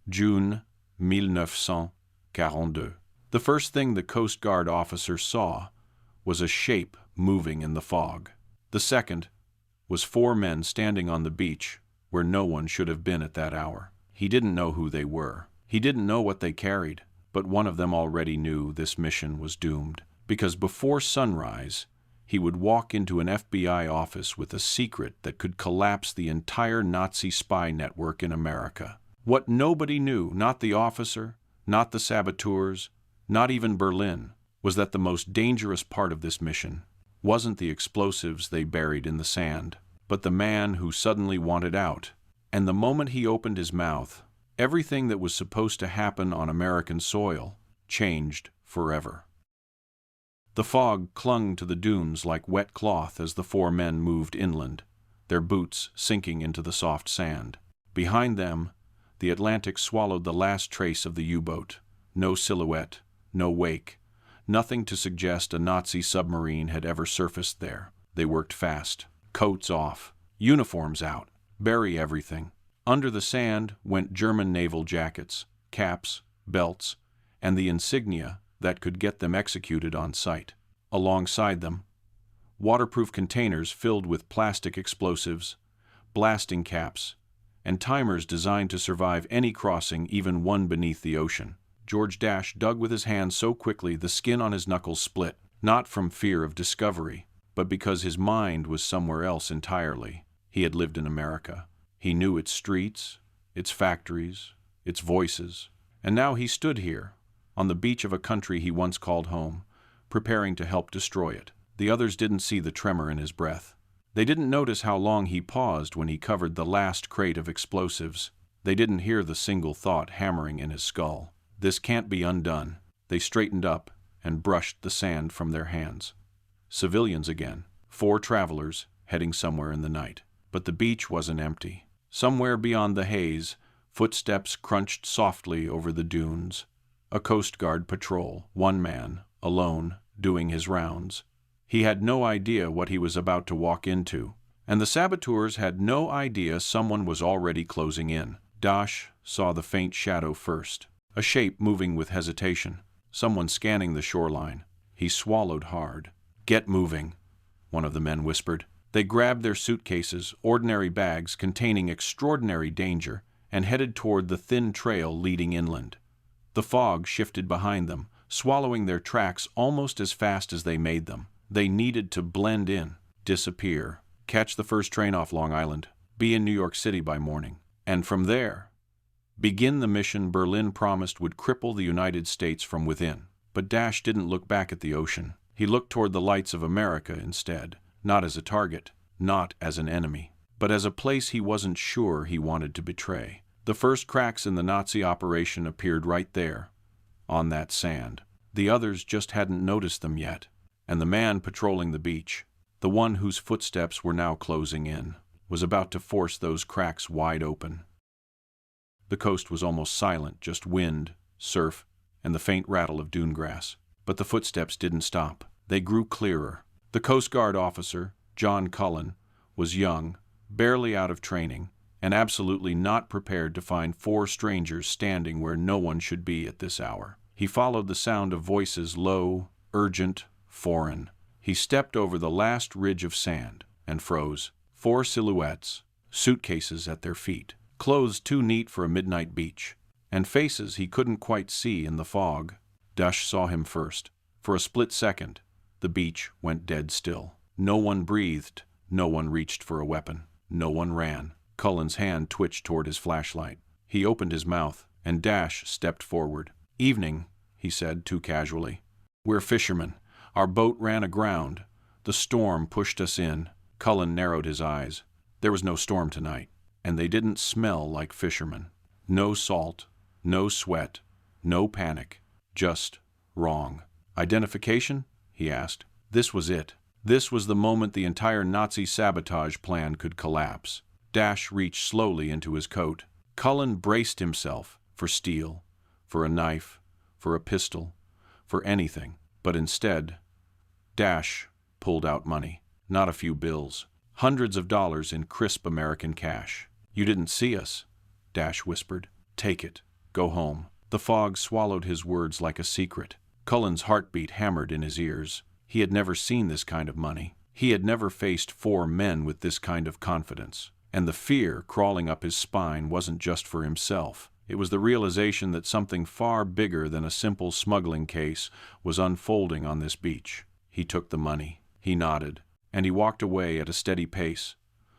June 1942. The first thing the Coast Guard officer saw was a shape moving in the fog. The second was 4 men standing on the beach where no one should have been at that hour. He didn't know who they were. He didn't know what they carried, but one of them already knew this mission was doomed, because before sunrise, he would walk into an FBI office with a secret that could collapse the entire Nazi spy network in America. What nobody knew, not the officer, not the saboteurs, not even Berlin, was that the most dangerous part of this mission wasn't the explosives they buried in the sand, but the man who suddenly wanted out. And the moment he opened his mouth, everything that was supposed to happen on American soil changed forever. The fog clung to the dunes like wet cloth as the 4 men moved inland, their boots sinking into the soft sand. Behind them, the Atlantic swallowed the last trace of the U-boat. No silhouette, no wake, nothing to suggest a Nazi submarine had ever surfaced there. They worked fast. Coats off, uniforms out, bury everything. Under the sand went German naval jackets, caps, belts, and the insignia that could get them executed on sight. Alongside them, waterproof containers filled with plastic explosives, blasting caps, and timers designed to survive any crossing, even one beneath the ocean. George Dasch dug with his hands so quickly the skin on his knuckles split, not from fear of discovery, but because his mind was somewhere else entirely. He had lived in America. He knew its streets, its factories, its voices, and now he stood here, on the beach of a country he once called home, preparing to help destroy it. The others didn't see the tremor in his breath. They didn't notice how long he paused when he covered the last crate of explosives. They didn't hear the single thought hammering in his skull. This can't be undone. They straightened up and brushed the sand from their hands. Civilians again. 4 travelers heading somewhere in the night. But the beach wasn't empty. Somewhere beyond the haze, footsteps crunched softly over the dunes. A Coast Guard patrol, 1 man, alone, doing his rounds. He had no idea what he was about to walk into, and the saboteurs had no idea someone was already closing in. Dasch saw the faint shadow first, a shape moving with hesitation, someone scanning the shoreline. He swallowed hard. "Get moving," one of the men whispered. They grabbed their suitcases, ordinary bags containing extraordinary danger, and headed toward the thin trail leading inland. The fog shifted behind them, swallowing their tracks almost as fast as they made them. They needed to blend in, disappear, catch the first train off Long Island, be in New York City by morning, and from there, begin the mission Berlin promised would cripple the United States from within. But Dasch didn't look back at the ocean. He looked toward the lights of America instead, not as a target, not as an enemy, but as a place he wasn't sure he wanted to betray. The first cracks in the Nazi operation appeared right there, on that sand. The others just hadn't noticed them yet, and the man patrolling the beach, the one whose footsteps were now closing in, was about to force those cracks wide open. The coast was almost silent, just wind, surf, and the faint rattle of dune grass. But the footsteps didn't stop. They grew clearer. The Coast Guard officer, John Cullen, was young, barely out of training, and absolutely not prepared to find 4 strangers standing where no one should be at this hour. He followed the sound of voices, low, urgent, foreign. He stepped over the last ridge of sand and froze. 4 silhouettes, suitcases at their feet, clothes too neat for a midnight beach, and faces he couldn't quite see in the fog. Dasch saw him first. For a split second, the beach went dead still. No one breathed, no one reached for a weapon, no one ran. Cullen's hand twitched toward his flashlight. He opened his mouth, and Dasch stepped forward. "Evening," he said too casually. "We're fishermen. Our boat ran aground. The storm pushed us in." Cullen narrowed his eyes. There was no storm tonight, and they didn't smell like fishermen. No salt, no sweat, no panic, just wrong. "Identification?" he asked. This was it. This was the moment the entire Nazi sabotage plan could collapse. Dasch reached slowly into his coat. Cullen braced himself for steel, for a knife, for a pistol, for anything. But instead, Dasch pulled out money. Not a few bills. Hundreds of dollars in crisp American cash. "You didn't see us," Dasch whispered. "Take it." Go home. The fog swallowed his words like a secret. Cullen's heartbeat hammered in his ears. He had never seen this kind of money. He had never faced 4 men with this kind of confidence. And the fear crawling up his spine wasn't just for himself. It was the realization that something far bigger than a simple smuggling case was unfolding on this beach. He took the money. He nodded. And he walked away at a steady pace,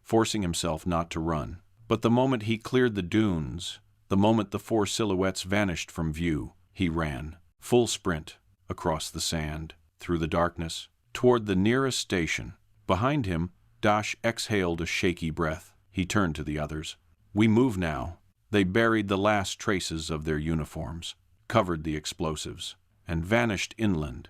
forcing himself not to run. But the moment he cleared the dunes, the moment the 4 silhouettes vanished from view, he ran, full sprint, across the sand, through the darkness, toward the nearest station. Behind him, Dasch exhaled a shaky breath. He turned to the others. We move now. They buried the last traces of their uniforms, covered the explosives, and vanished inland,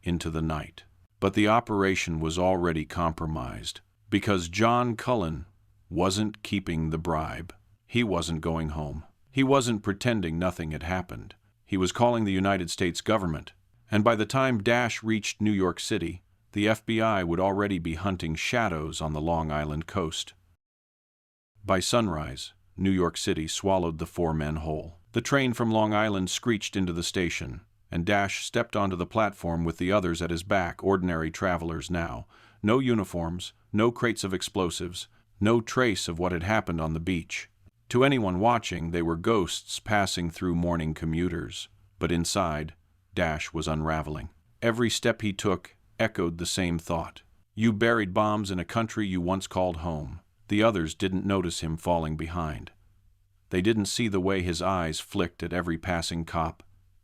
into the night. But the operation was already compromised, because John Cullen wasn't keeping the bribe. He wasn't going home. He wasn't pretending nothing had happened. He was calling the United States government, and by the time Dasch reached New York City, the FBI would already be hunting shadows on the Long Island coast. By sunrise, New York City swallowed the 4 men whole. The train from Long Island screeched into the station, and Dasch stepped onto the platform with the others at his back, ordinary travelers now. No uniforms, no crates of explosives, no trace of what had happened on the beach. To anyone watching, they were ghosts passing through morning commuters. But inside, Dasch was unraveling. Every step he took echoed the same thought. You buried bombs in a country you once called home. The others didn't notice him falling behind. They didn't see the way his eyes flicked at every passing cop,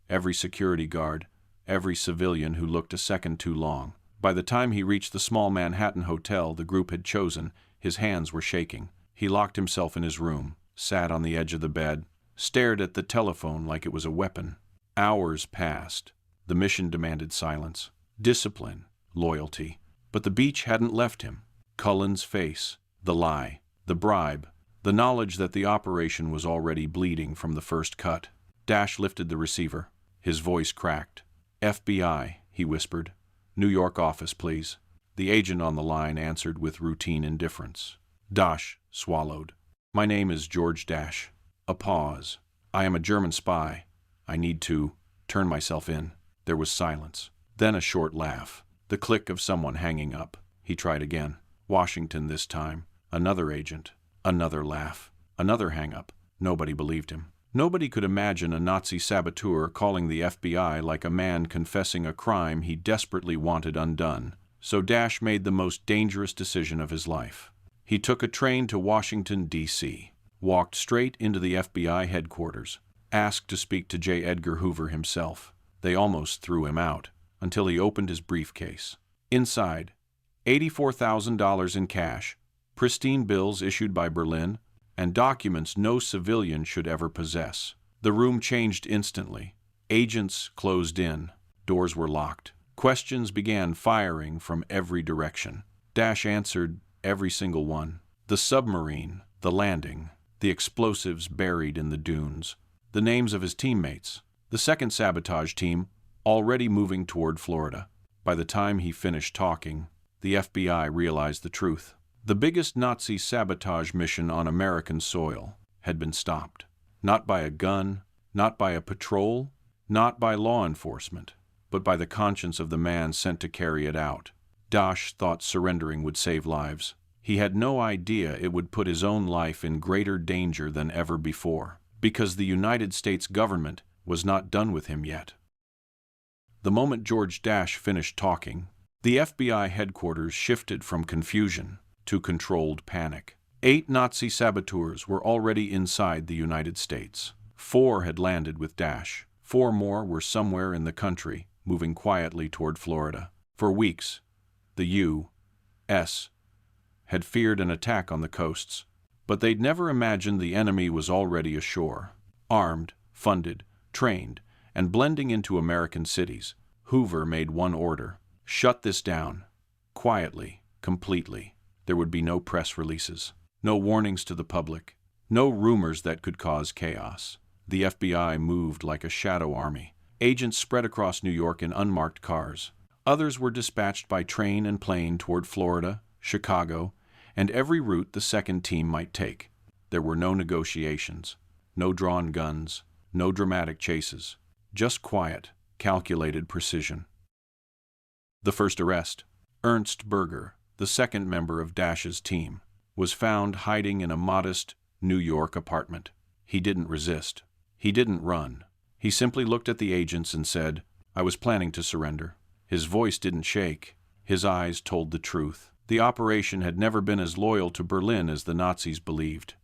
every security guard, every civilian who looked a second too long. By the time he reached the small Manhattan hotel the group had chosen, his hands were shaking. He locked himself in his room, sat on the edge of the bed, stared at the telephone like it was a weapon. Hours passed. The mission demanded silence, discipline, loyalty. But the beach hadn't left him. Cullen's face, the lie, the bribe, the knowledge that the operation was already bleeding from the first cut. Dasch lifted the receiver. His voice cracked. FBI, he whispered. New York office, please. The agent on the line answered with routine indifference. Dasch swallowed. My name is George Dasch. A pause. I am a German spy. I need to turn myself in. There was silence. Then a short laugh. The click of someone hanging up. He tried again. Washington this time. Another agent. Another laugh. Another hang-up. Nobody believed him. Nobody could imagine a Nazi saboteur calling the FBI like a man confessing a crime he desperately wanted undone. So Dasch made the most dangerous decision of his life. He took a train to Washington, D.C., walked straight into the FBI headquarters, asked to speak to J. Edgar Hoover himself. They almost threw him out, until he opened his briefcase. Inside, $84,000 in cash, pristine bills issued by Berlin, and documents no civilian should ever possess. The room changed instantly. Agents closed in. Doors were locked. Questions began firing from every direction. Dasch answered every single one. The submarine, the landing, the explosives buried in the dunes, the names of his teammates, the second sabotage team already moving toward Florida. By the time he finished talking, the FBI realized the truth. The biggest Nazi sabotage mission on American soil had been stopped. Not by a gun, not by a patrol, not by law enforcement, but by the conscience of the man sent to carry it out. Dasch thought surrendering would save lives. He had no idea it would put his own life in greater danger than ever before, because the United States government was not done with him yet. The moment George Dasch finished talking, the FBI headquarters shifted from confusion to controlled panic. 8 Nazi saboteurs were already inside the United States. 4 had landed with Dasch. 4 more were somewhere in the country, moving quietly toward Florida. For weeks, the U.S. had feared an attack on the coasts, but they'd never imagined the enemy was already ashore, armed, funded, trained, and blending into American cities. Hoover made one order: shut this down. Quietly, completely. There would be no press releases, no warnings to the public, no rumors that could cause chaos. The FBI moved like a shadow army. Agents spread across New York in unmarked cars. Others were dispatched by train and plane toward Florida, Chicago, and every route the second team might take. There were no negotiations, no drawn guns, no dramatic chases, just quiet, calculated precision. The first arrest, Ernst Berger, the second member of Dasch's team, was found hiding in a modest New York apartment. He didn't resist. He didn't run. He simply looked at the agents and said, "I was planning to surrender." His voice didn't shake. His eyes told the truth. The operation had never been as loyal to Berlin as the Nazis believed.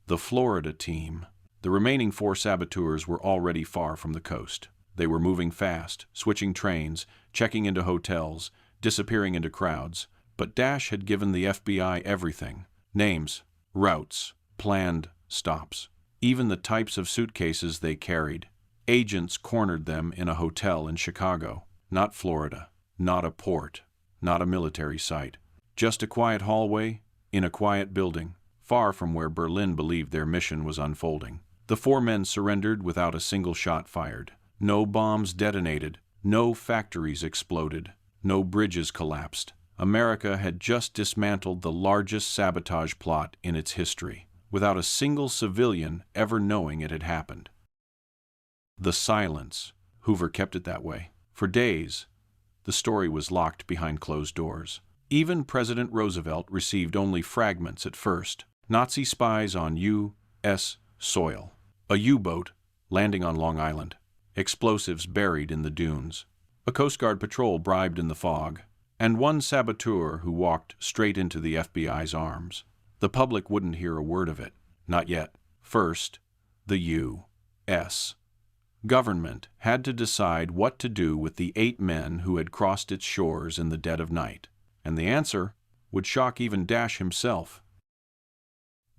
The Florida team. The remaining 4 saboteurs were already far from the coast. They were moving fast, switching trains, checking into hotels, disappearing into crowds. But Dasch had given the FBI everything: names, routes, planned stops, even the types of suitcases they carried. Agents cornered them in a hotel in Chicago. Not Florida, not a port, not a military site. Just a quiet hallway in a quiet building, far from where Berlin believed their mission was unfolding. The 4 men surrendered without a single shot fired. No bombs detonated, no factories exploded, no bridges collapsed. America had just dismantled the largest sabotage plot in its history, without a single civilian ever knowing it had happened. The silence. Hoover kept it that way. For days, the story was locked behind closed doors. Even President Roosevelt received only fragments at first. Nazi spies on U.S. soil. A U-boat landing on Long Island. Explosives buried in the dunes. A Coast Guard patrol bribed in the fog. And 1 saboteur who walked straight into the FBI's arms. The public wouldn't hear a word of it. Not yet. First, the U.S. government had to decide what to do with the 8 men who had crossed its shores in the dead of night. And the answer would shock even Dasch himself.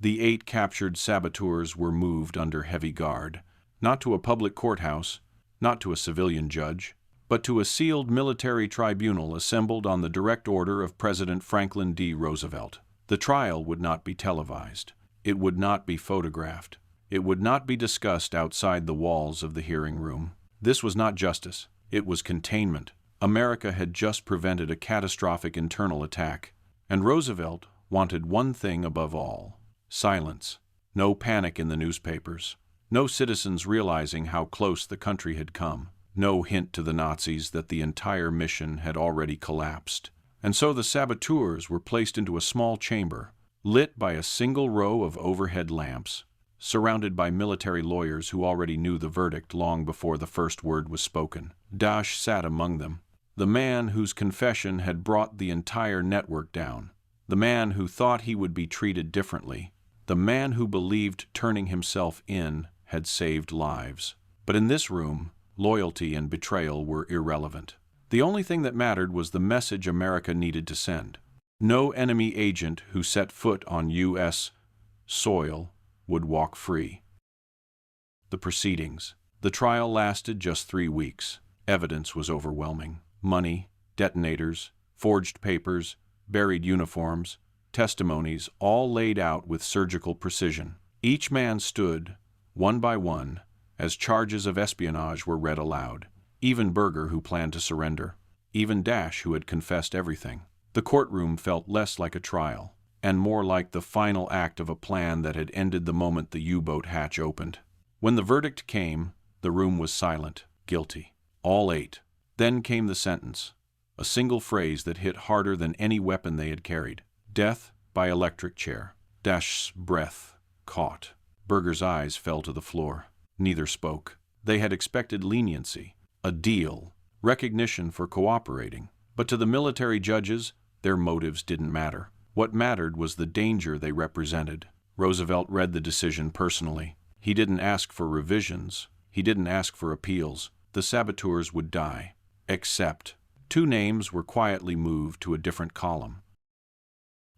The 8 captured saboteurs were moved under heavy guard, not to a public courthouse, not to a civilian judge, but to a sealed military tribunal assembled on the direct order of President Franklin D. Roosevelt. The trial would not be televised. It would not be photographed. It would not be discussed outside the walls of the hearing room. This was not justice. It was containment. America had just prevented a catastrophic internal attack, and Roosevelt wanted one thing above all: silence. No panic in the newspapers. No citizens realizing how close the country had come. No hint to the Nazis that the entire mission had already collapsed. And so the saboteurs were placed into a small chamber, lit by a single row of overhead lamps, surrounded by military lawyers who already knew the verdict long before the first word was spoken. Dasch sat among them, the man whose confession had brought the entire network down, the man who thought he would be treated differently, the man who believed turning himself in had saved lives. But in this room, loyalty and betrayal were irrelevant. The only thing that mattered was the message America needed to send. No enemy agent who set foot on U.S. soil would walk free. The proceedings. The trial lasted just 3 weeks. Evidence was overwhelming. Money, detonators, forged papers, buried uniforms, testimonies, all laid out with surgical precision. Each man stood, one by one, as charges of espionage were read aloud. Even Berger, who planned to surrender. Even Dasch, who had confessed everything. The courtroom felt less like a trial, and more like the final act of a plan that had ended the moment the U-boat hatch opened. When the verdict came, the room was silent. Guilty. All 8. Then came the sentence, a single phrase that hit harder than any weapon they had carried. Death by electric chair. Dasch's breath caught. Berger's eyes fell to the floor. Neither spoke. They had expected leniency, a deal, recognition for cooperating. But to the military judges, their motives didn't matter. What mattered was the danger they represented. Roosevelt read the decision personally. He didn't ask for revisions. He didn't ask for appeals. The saboteurs would die. Except 2 names were quietly moved to a different column.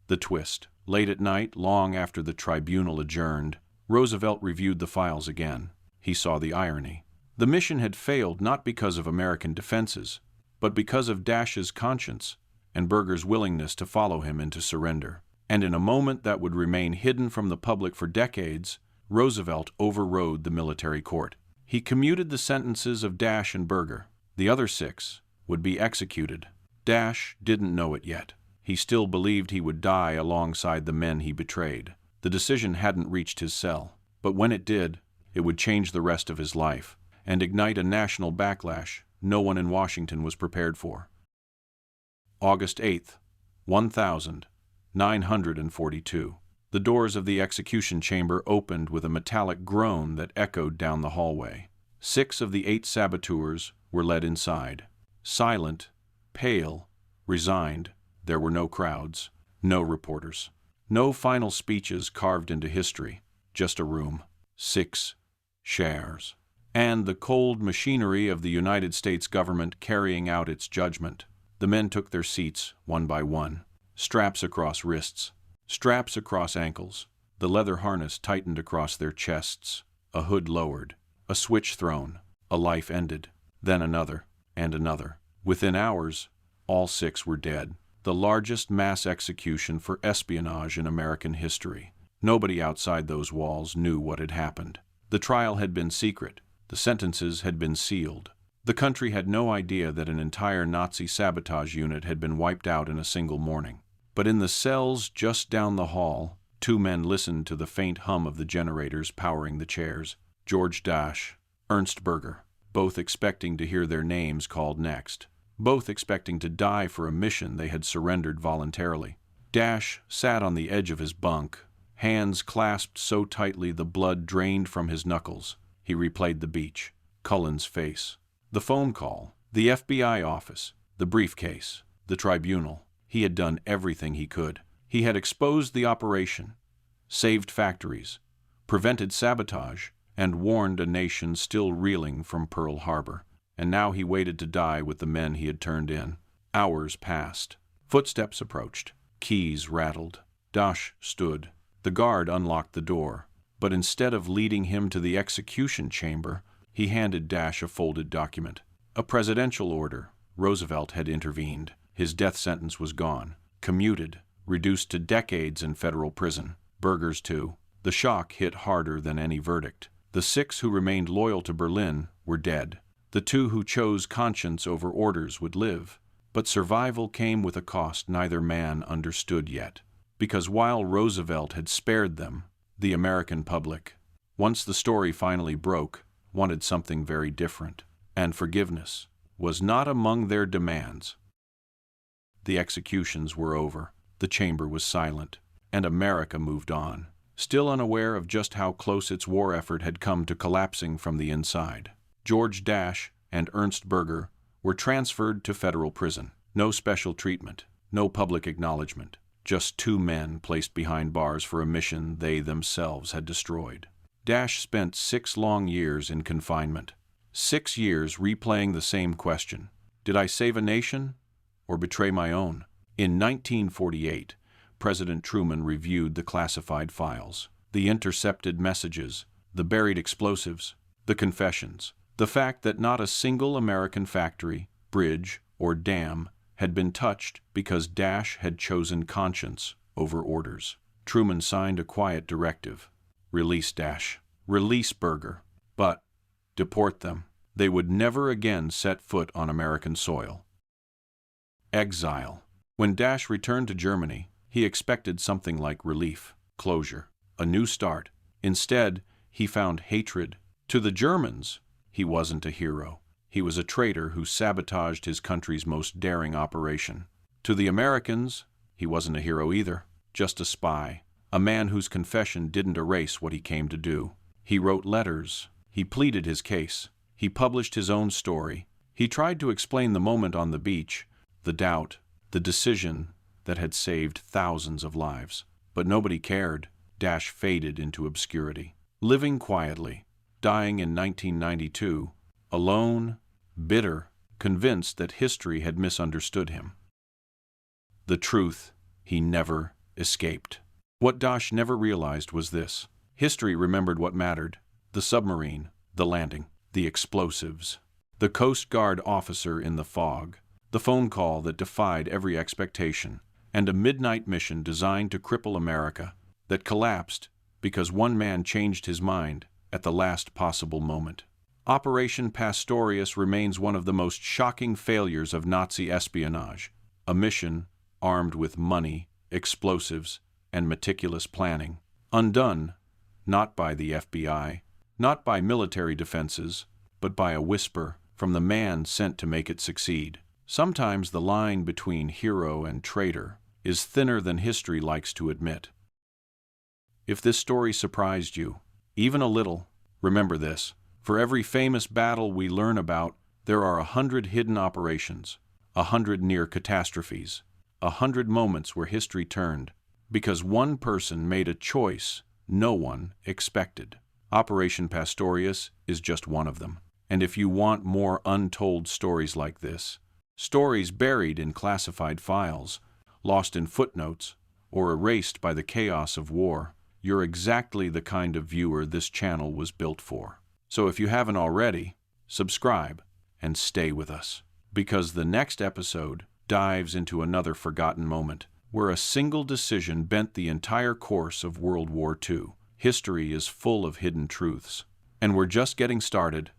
The twist. Late at night, long after the tribunal adjourned, Roosevelt reviewed the files again. He saw the irony. The mission had failed not because of American defenses, but because of Dasch's conscience and Berger's willingness to follow him into surrender. And in a moment that would remain hidden from the public for decades, Roosevelt overrode the military court. He commuted the sentences of Dasch and Berger. The other 6 would be executed. Dasch didn't know it yet. He still believed he would die alongside the men he betrayed. The decision hadn't reached his cell, but when it did, It would change the rest of his life and ignite a national backlash no one in Washington was prepared for. August 8th, 1942. The doors of the execution chamber opened with a metallic groan that echoed down the hallway. 6 of the 8 saboteurs were led inside. Silent, pale, resigned, there were no crowds, no reporters, no final speeches carved into history, just a room, 6 chairs, and the cold machinery of the United States government carrying out its judgment. The men took their seats one by one, straps across wrists, straps across ankles, the leather harness tightened across their chests, a hood lowered, a switch thrown, a life ended, then another, and another. Within hours, all 6 were dead. The largest mass execution for espionage in American history. Nobody outside those walls knew what had happened. The trial had been secret. The sentences had been sealed. The country had no idea that an entire Nazi sabotage unit had been wiped out in a single morning. But in the cells just down the hall, 2 men listened to the faint hum of the generators powering the chairs. George Dasch, Ernst Berger, both expecting to hear their names called next. Both expecting to die for a mission they had surrendered voluntarily. Dasch sat on the edge of his bunk, hands clasped so tightly the blood drained from his knuckles. He replayed the beach, Cullen's face, the phone call, the FBI office, the briefcase, the tribunal. He had done everything he could. He had exposed the operation, saved factories, prevented sabotage, and warned a nation still reeling from Pearl Harbor. And now he waited to die with the men he had turned in. Hours passed. Footsteps approached. Keys rattled. Dasch stood. The guard unlocked the door, but instead of leading him to the execution chamber, he handed Dasch a folded document. A presidential order. Roosevelt had intervened. His death sentence was gone, commuted, reduced to decades in federal prison. Berger's too. The shock hit harder than any verdict. The 6 who remained loyal to Berlin were dead. The 2 who chose conscience over orders would live, but survival came with a cost neither man understood yet. Because while Roosevelt had spared them, the American public, once the story finally broke, wanted something very different, and forgiveness was not among their demands. The executions were over, the chamber was silent, and America moved on, still unaware of just how close its war effort had come to collapsing from the inside. George Dasch and Ernst Berger were transferred to federal prison. No special treatment, no public acknowledgement, just 2 men placed behind bars for a mission they themselves had destroyed. Dasch spent 6 long years in confinement. 6 years replaying the same question. Did I save a nation or betray my own? In 1948, President Truman reviewed the classified files, the intercepted messages, the buried explosives, the confessions. The fact that not a single American factory, bridge, or dam had been touched because Dasch had chosen conscience over orders. Truman signed a quiet directive. Release Dasch. Release Berger. But deport them. They would never again set foot on American soil. Exile. When Dasch returned to Germany, he expected something like relief, closure, a new start. Instead, he found hatred. To the Germans, he wasn't a hero. He was a traitor who sabotaged his country's most daring operation. To the Americans, he wasn't a hero either, just a spy, a man whose confession didn't erase what he came to do. He wrote letters. He pleaded his case. He published his own story. He tried to explain the moment on the beach, the doubt, the decision that had saved thousands of lives. But nobody cared. Dasch faded into obscurity, living quietly, dying in 1992, alone, bitter, convinced that history had misunderstood him. The truth he never escaped. What Dasch never realized was this. History remembered what mattered: the submarine, the landing, the explosives, the Coast Guard officer in the fog, the phone call that defied every expectation, and a midnight mission designed to cripple America that collapsed because one man changed his mind at the last possible moment. Operation Pastorius remains one of the most shocking failures of Nazi espionage, a mission armed with money, explosives, and meticulous planning, undone not by the FBI, not by military defenses, but by a whisper from the man sent to make it succeed. Sometimes the line between hero and traitor is thinner than history likes to admit. If this story surprised you, even a little, remember this: for every famous battle we learn about, there are 100 hidden operations, 100 near catastrophes, 100 moments where history turned, because one person made a choice no one expected. Operation Pastorius is just one of them. And if you want more untold stories like this, stories buried in classified files, lost in footnotes, or erased by the chaos of war, you're exactly the kind of viewer this channel was built for. So if you haven't already, subscribe and stay with us, because the next episode dives into another forgotten moment where a single decision bent the entire course of World War II. History is full of hidden truths, and we're just getting started.